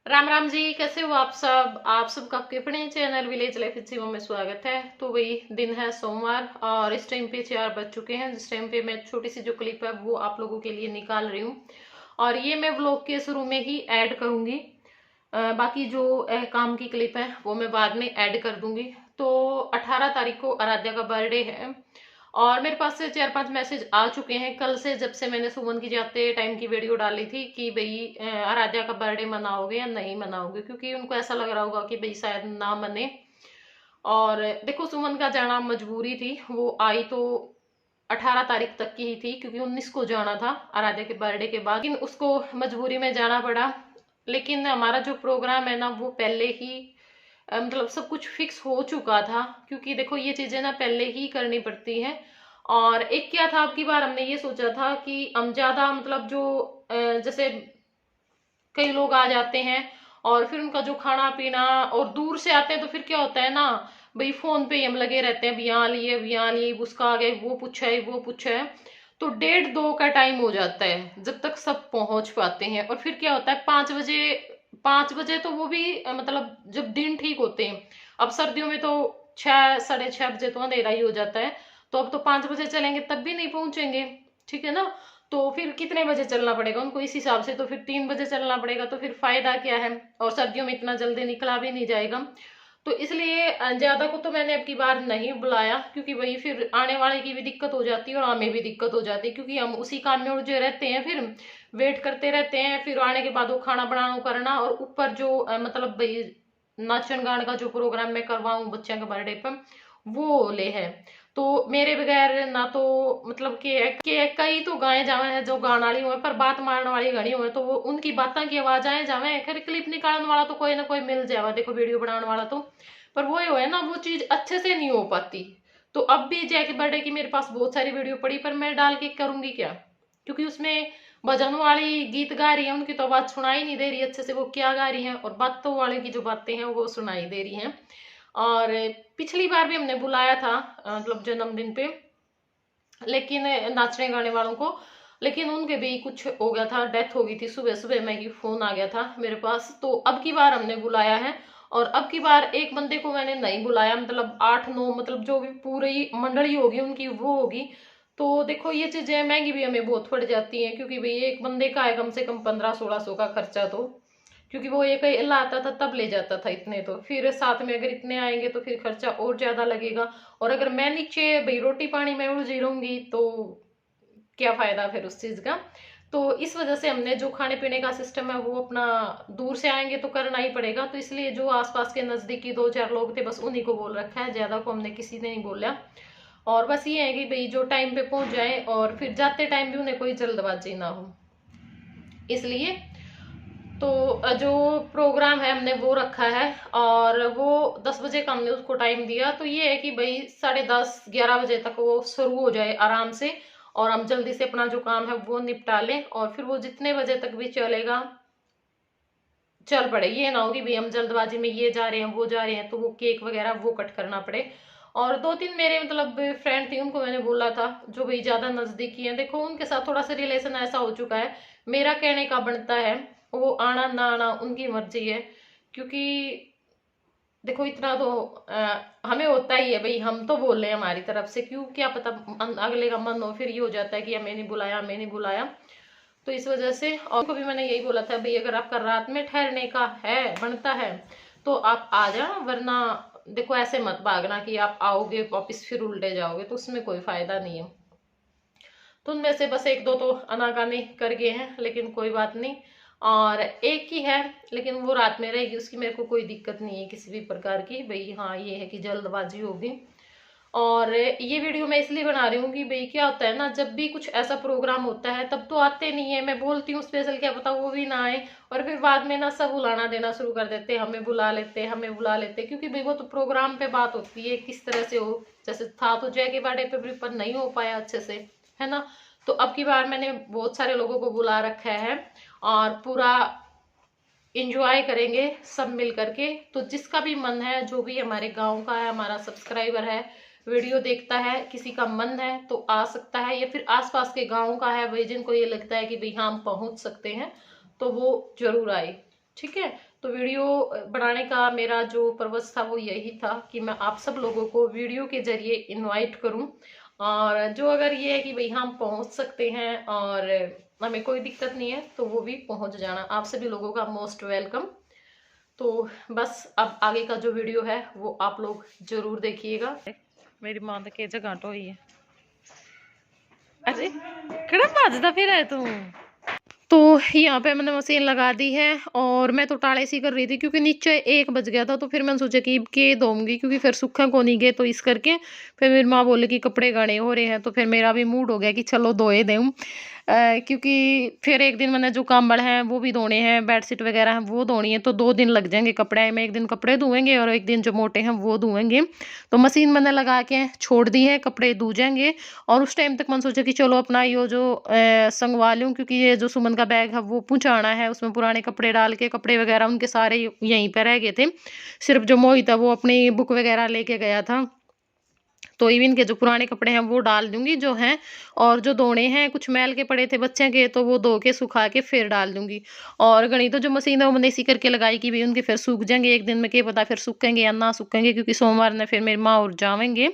राम राम जी, कैसे हो आप सबका आपके अपने चैनल विलेज लाइफ इच्छी में स्वागत है। तो वही दिन है सोमवार और इस टाइम पे 4 बज चुके हैं, जिस टाइम पे मैं छोटी सी जो क्लिप है वो आप लोगों के लिए निकाल रही हूँ और ये मैं व्लॉग के शुरू में ही ऐड करूंगी। बाकी जो काम की क्लिप है वो मैं बाद में ऐड कर दूंगी। तो 18 तारीख को आराध्या का बर्थडे है और मेरे पास से 4-5 मैसेज आ चुके हैं कल से, जब से मैंने सुमन की जाते टाइम की वीडियो डाली थी कि भाई आराध्या का बर्थडे मनाओगे या नहीं मनाओगे, क्योंकि उनको ऐसा लग रहा होगा कि भाई शायद ना मने। और देखो, सुमन का जाना मजबूरी थी, वो आई तो 18 तारीख तक की ही थी, क्योंकि 19 को जाना था आराध्या के बर्थडे के बाद, लेकिन उसको मजबूरी में जाना पड़ा। लेकिन हमारा जो प्रोग्राम है ना वो पहले ही मतलब सब कुछ फिक्स हो चुका था, क्योंकि देखो ये चीजें ना पहले ही करनी पड़ती हैं। और एक क्या था, अब की बार हमने ये सोचा था कि हम ज्यादा मतलब जो जैसे कई लोग आ जाते हैं और फिर उनका जो खाना पीना, और दूर से आते हैं तो फिर क्या होता है ना, भाई फोन पे ही हम लगे रहते हैं, अब यहाँ लिए अब यहाँ लिए, उसका आगे वो पूछा है वो पूछा है, तो 1:30-2 का टाइम हो जाता है जब तक सब पहुंच पाते हैं। और फिर क्या होता है 5 बजे, 5 बजे तो वो भी मतलब जब दिन ठीक होते हैं। अब सर्दियों में तो 6-6:30 बजे तो अंधेरा ही हो जाता है, तो अब तो 5 बजे चलेंगे तब भी नहीं पहुंचेंगे, ठीक है ना। तो फिर कितने बजे चलना पड़ेगा उनको, इस हिसाब से तो फिर 3 बजे चलना पड़ेगा, तो फिर फायदा क्या है। और सर्दियों में इतना जल्दी निकला भी नहीं जाएगा, तो इसलिए ज्यादा को तो मैंने अब की बार नहीं बुलाया, क्योंकि वही फिर आने वाले की भी दिक्कत हो जाती है और हमें भी दिक्कत हो जाती है, क्योंकि हम उसी काम में उलझे रहते हैं, फिर वेट करते रहते हैं, फिर आने के बाद वो खाना बनाना करना, और ऊपर जो मतलब भाई नाचन गान का जो प्रोग्राम मैं करवाऊं बच्चों के बर्थडे पर, वो ले है। तो मेरे बगैर ना तो मतलब कि कई तो गाए जावे हैं जो गाने वाली हुए, पर बात मारने वाली घनी हुए, तो वो उनकी बातों की आवाज आए जावे, खैर क्लिप निकालने वाला तो कोई ना कोई मिल जाएगा, देखो वीडियो बनाने वाला तो, पर वो है ना वो चीज अच्छे से नहीं हो पाती। तो अब भी जैक बर्थडे की मेरे पास बहुत सारी वीडियो पड़ी, पर मैं डाल के करूंगी क्या, क्योंकि उसमें भजन वाली गीत गा रही है, उनकी तो आवाज सुनाई नहीं दे रही अच्छे से वो क्या गा रही है, और बातों वाले की जो बातें हैं वो सुनाई दे रही हैं। और पिछली बार भी हमने बुलाया था मतलब जन्मदिन पे, लेकिन नाचने गाने वालों को, लेकिन उनके भी कुछ हो गया था, डेथ हो गई थी, सुबह सुबह में ही फोन आ गया था मेरे पास। तो अब की बार हमने बुलाया है, और अब की बार एक बंदे को मैंने नहीं बुलाया, मतलब 8-9 मतलब जो भी पूरी मंडली होगी उनकी वो होगी। तो देखो ये चीजें महंगी भी हमें बहुत पड़ जाती हैं, क्योंकि भाई एक बंदे का है कम से कम 1500-1600 का खर्चा, तो क्योंकि वो एक लाता था तब ले जाता था इतने, तो फिर साथ में अगर इतने आएंगे तो फिर खर्चा और ज्यादा लगेगा। और अगर मैं नीचे भाई रोटी पानी में उलझी रहूंगी तो क्या फायदा फिर उस चीज का। तो इस वजह से हमने जो खाने पीने का सिस्टम है वो अपना, दूर से आएंगे तो करना ही पड़ेगा, तो इसलिए जो आसपास के नजदीकी 2-4 लोग थे बस उन्हीं को बोल रखा है, ज्यादा को हमने किसी ने नहीं बोला। और बस ये है कि भाई जो टाइम पे पहुंच जाए और फिर जाते टाइम भी उन्हें कोई जल्दबाजी ना हो, इसलिए। तो जो प्रोग्राम है हमने वो रखा है, और वो 10 बजे का हमने उसको टाइम दिया, तो ये है कि भाई 10:30-11 बजे तक वो शुरू हो जाए आराम से, और हम जल्दी से अपना जो काम है वो निपटा लें, और फिर वो जितने बजे तक भी चलेगा चल पड़े। ये ना हो कि भाई हम जल्दबाजी में ये जा रहे हैं वो जा रहे हैं तो वो केक वगैरह वो कट करना पड़े। और 2-3 मेरे मतलब फ्रेंड थी, उनको मैंने बोला था जो भाई ज्यादा नजदीकी है, देखो उनके साथ थोड़ा सा रिलेशन ऐसा हो चुका है, मेरा कहने का बनता है, वो आना ना आना उनकी मर्जी है। क्योंकि देखो इतना तो हमें होता ही है भाई, हम तो बोल रहे हैं हमारी तरफ से, क्यों क्या पता अगले का मन हो, फिर ये हो जाता है कि हमें नहीं बुलाया हमें नहीं बुलाया। तो इस वजह से, और उनको भी मैंने यही बोला था भाई अगर आपका रात में ठहरने का है बनता है तो आप आ जाना, वरना देखो ऐसे मत भागना कि आप आओगे वापिस फिर उल्टे जाओगे, तो उसमें कोई फायदा नहीं है। तो उनमें से बस 1-2 तो अनाकानी कर गए हैं, लेकिन कोई बात नहीं। और एक ही है, लेकिन वो रात में रहेगी, उसकी मेरे को कोई दिक्कत नहीं है किसी भी प्रकार की, भाई हाँ ये है कि जल्दबाजी होगी। और ये वीडियो मैं इसलिए बना रही हूँ कि भाई क्या होता है ना, जब भी कुछ ऐसा प्रोग्राम होता है तब तो आते नहीं है, मैं बोलती हूँ स्पेशल, क्या पता वो भी ना आए, और फिर बाद में ना सब बुलाना देना शुरू कर देते, हमें बुला लेते हमें बुला लेते, क्योंकि भाई वो तो प्रोग्राम पे बात होती है किस तरह से हो। जैसे था तो जय के बर्थडे पे भी पर नहीं हो पाया अच्छे से, है ना। तो अब की बार मैंने बहुत सारे लोगों को बुला रखा है, और पूरा इंजॉय करेंगे सब मिल करके। तो जिसका भी मन है, जो भी हमारे गांव का है, हमारा सब्सक्राइबर है, वीडियो देखता है, किसी का मन है तो आ सकता है, या फिर आसपास के गांव का है भाई जिनको ये लगता है कि भाई हम पहुंच सकते हैं, तो वो जरूर आए, ठीक है। तो वीडियो बनाने का मेरा जो पर्पस था वो यही था कि मैं आप सब लोगों को वीडियो के जरिए इनवाइट करूं, और जो अगर ये है कि भाई हम पहुंच सकते हैं और हमें कोई दिक्कत नहीं है तो वो भी पहुंच जाना। आप सभी लोगों का मोस्ट वेलकम। तो बस अब आगे का जो वीडियो है वो आप लोग जरूर देखिएगा। मेरी मां तो के जगह टोई है। अरे कड़ा बाजदा फिर है तू। तो यहाँ पे मैंने मशीन लगा दी है और मैं तो टाले सी कर रही थी क्योंकि नीचे 1 बज गया था। तो फिर मैंने सोचा कि के धोऊंगी क्योंकि फिर सूखा को नहीं गए, तो इस करके फिर मेरी माँ बोले कि कपड़े गाढ़े हो रहे हैं, तो फिर मेरा भी मूड हो गया कि चलो धोए दूँ। क्योंकि फिर एक दिन मैंने जो कंबल हैं वो भी धोने हैं, बेडशीट वगैरह हैं वो धोनी है, तो 2 दिन लग जाएंगे कपड़े में। एक दिन कपड़े धोएंगे और एक दिन जो मोटे हैं वो धोएंगे। तो मशीन मैंने लगा के छोड़ दी है, कपड़े धो जाएंगे। और उस टाइम तक मैंने सोचा कि चलो अपना ये जो संगवा लूँ, क्योंकि ये जो सुमन का बैग है वो पहुँचाना है, उसमें पुराने कपड़े डाल के, कपड़े वगैरह उनके सारे यहीं पर रह गए थे। सिर्फ जो मोहित था वो अपनी बुक वगैरह लेके गया था। तो इवन के जो पुराने कपड़े हैं वो डाल दूंगी जो हैं, और जो धोने हैं कुछ मैल के पड़े थे बच्चे के तो वो धो के सुखा के फिर डाल दूंगी। और गणी तो जो मशीन है वो मैंने इसी करके लगाई कि भाई उनके फिर सूख जाएंगे एक दिन में, क्या पता फिर सूखेंगे या ना सूखेंगे, क्योंकि सोमवार ने फिर मेरी माँ और जावेंगे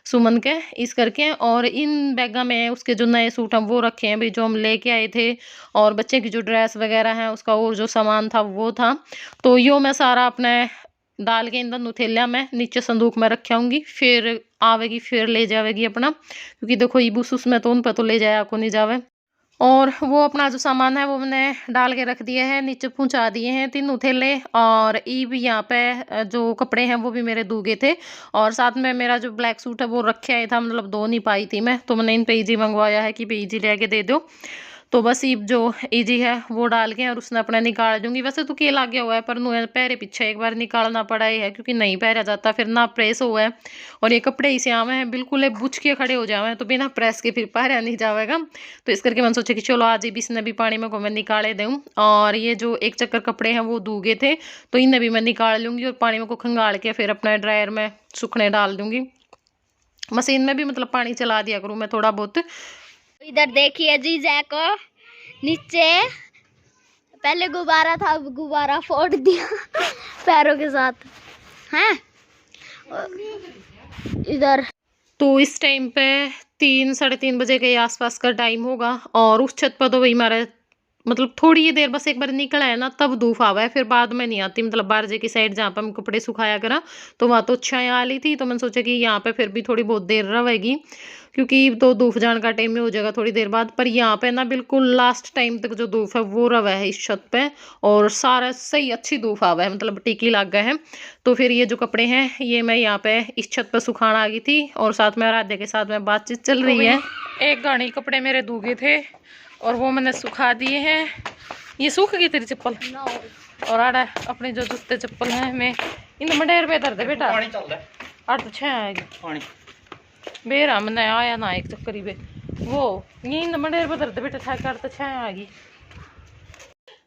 सुमन के, इस करके। और इन बैगा में उसके जो नए सूट हैं वो रखे हैं भाई, जो हम लेके आए थे, और बच्चे की जो ड्रेस वगैरह है उसका और जो सामान था वो था। तो यो मैं सारा अपने डाल के इन थैलिया में नीचे संदूक में रखाऊंगी, फिर आवेगी फिर ले जावेगी अपना, क्योंकि देखो ईबूस उसमें तो उन पर तो ले जाया को नहीं जावे। और वो अपना जो सामान है वो मैंने डाल के रख दिया है, नीचे पहुंचा दिए हैं 3 थैले। और ई भी यहाँ पे जो कपड़े हैं वो भी मेरे दूगे थे, और साथ में मेरा जो ब्लैक सूट है वो रखे आया था, मतलब धो नहीं पाई थी मैं, तो मैंने इन पे ईजी मंगवाया है कि भाई ईजी लेके दे दो। तो बस ये जो ईजी है वो डाल के और उसने अपना निकाल दूंगी। वैसे तो केला गया हुआ है पर पैरे पीछे एक बार निकालना पड़ा है, क्योंकि नहीं पहरा जाता फिर ना प्रेस हुआ है। और ये कपड़े इसे आवे हैं बिल्कुल बुझ के खड़े हो जावे हैं, तो बिना प्रेस के फिर पहरा नहीं जाएगा। तो इस करके मैंने सोचा कि चलो आज भी इसने भी पानी में को मैं निकाले दूँ। और ये जो एक चक्कर कपड़े हैं वो दूगे थे तो इन्हें भी मैं निकाल लूँगी और पानी में को खंगाल के फिर अपना ड्रायर में सूखने डाल दूँगी। मशीन में भी मतलब पानी चला दिया करूँ मैं थोड़ा बहुत। इधर देखिए जी जैको नीचे पहले गुब्बारा था, अब गुब्बारा फोड़ दिया पैरों के साथ हैं इधर। तो इस टाइम पे 3-3:30 बजे के आसपास का टाइम होगा, और उस छत पर तो वही हमारे मतलब थोड़ी ही देर बस एक बार निकला है ना तब धूप आवा है, फिर बाद में नहीं आती। मतलब बारजे की साइड जहाँ पर हम कपड़े सुखाया करा तो वहाँ तो छाया आ रही थी, तो मैंने सोचा कि यहाँ पे फिर भी थोड़ी बहुत देर रहेगी, क्योंकि तो धूप जाने का टाइम में हो जाएगा थोड़ी देर बाद। पर यहाँ पे ना बिल्कुल लास्ट टाइम तक जो धूप है वो रवा है इस छत पे, और सारा सही अच्छी धूप आवा है, मतलब टिकी लग गए हैं। तो फिर ये जो कपड़े हैं ये मैं यहाँ पे इस छत पर सुखाना आ गई थी, और साथ में आराध्या के साथ में बातचीत चल रही है। एक गाड़ी कपड़े मेरे दूगे थे और वो मैंने सुखा दिए हैं। ये सूख गई तेरी चप्पल? और आड़ा अपने जो जूते चप्पल हैं मैं इन मंडेर पे धर दे बेटा, पानी चल रहा है। आड़ तो छह आएगी पानी बेरा मैंने आया ना एक चक्कर ही वो नींद मंडेर पे धर दे बेटा, छह कर तो छह आएगी।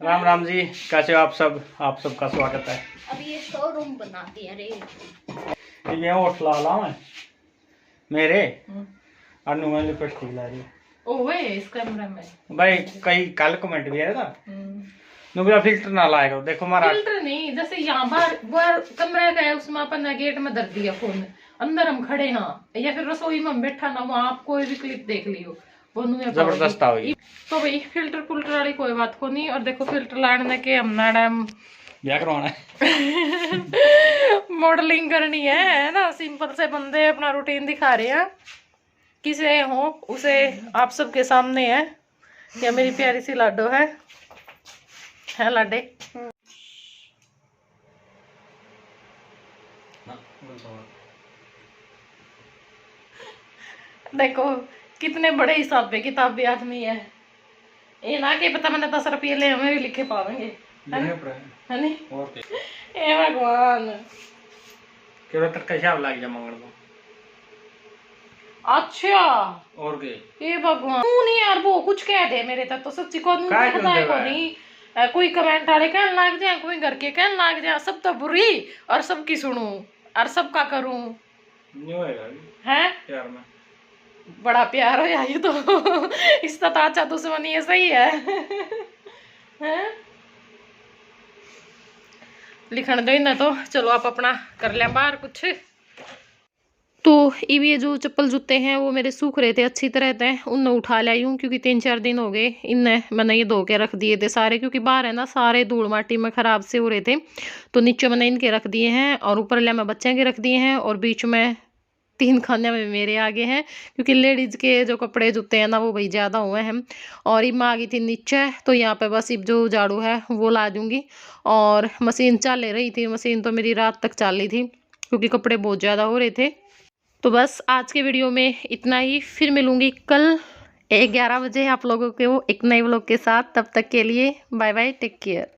राम राम जी, कैसे हो आप सब? आप सबका स्वागत है। अब ये शोरूम बना दिया रे। ये होठ ला मैं मेरे अनु में लिपस्टिक ला रही ओए इस कमरे में भाई, कई कल कमेंट भी आया था नुबरा फिल्टर ना लाएगा। देखो हमारा फिल्टर नहीं, जैसे यहाँ बाहर कमरा का है उसमें अपन गेट में धर दिया फोन, अंदर हम खड़े हैं या फिर रसोई में हम बैठा ना, वहाँ आप कोई भी क्लिप देख लियो जबरदस्त हुई। तो भाई फिल्टर पुल्टर वाली कोई बात को नहीं। और देखो फिल्टर लाने के हम मैडम क्या करवाना है मॉडलिंग करनी है ना, सिंपल से बंदे अपना रूटीन दिखा रहे हैं, किसे हो उसे आप सबके सामने है। या मेरी प्यारी सी लाडो है लाडे। देखो कितने बड़े हिसाब पे किताबी आदमी है, ये ना कि पता मैंने 10 रुपये ले हमें भी लिखे पावेंगे है नहीं? ए भगवान केवल तक हिसाब लग जा मंगल को। अच्छा और के ये भगवान तू नहीं यार, वो कुछ कह दे मेरे तक तो सच्ची को नहीं कोई कमेंट वाले कहने लग जाए, कोई घर के कहने लग जाए, सब तो बुरी और सबकी सुनूं और सबका करूं है। प्यार में बड़ा प्यार हो यार ये तो इसका तो अच्छा दुश्मनी है, सही है हैं? लिखण दो ना, तो चलो आप अपना कर लें बाहर कुछ। तो ये जो चप्पल जूते हैं वो मेरे सूख रहे थे अच्छी तरह से, उन्हें उठा लाई हूँ क्योंकि 3-4 दिन हो गए इन्हें मैंने ये धो के रख दिए थे सारे, क्योंकि बाहर है ना सारे धूल माटी में ख़राब से हो रहे थे। तो नीचे मैंने इनके रख दिए हैं और ऊपर ले मैं बच्चे के रख दिए हैं, और बीच में 3 खाने में मेरे आगे हैं, क्योंकि लेडीज़ के जो कपड़े जूते हैं ना वो भाई ज़्यादा हुए हैं। और ये मैं आ गई थी नीचे, तो यहाँ पे बस अब जो झाड़ू है वो ला दूँगी। और मशीन चल रही थी, मशीन तो मेरी रात तक चल रही थी क्योंकि कपड़े बहुत ज़्यादा हो रहे थे। तो बस आज के वीडियो में इतना ही, फिर मिलूंगी कल 11 बजे आप लोगों को एक नए व्लॉग के साथ। तब तक के लिए बाय बाय, टेक केयर।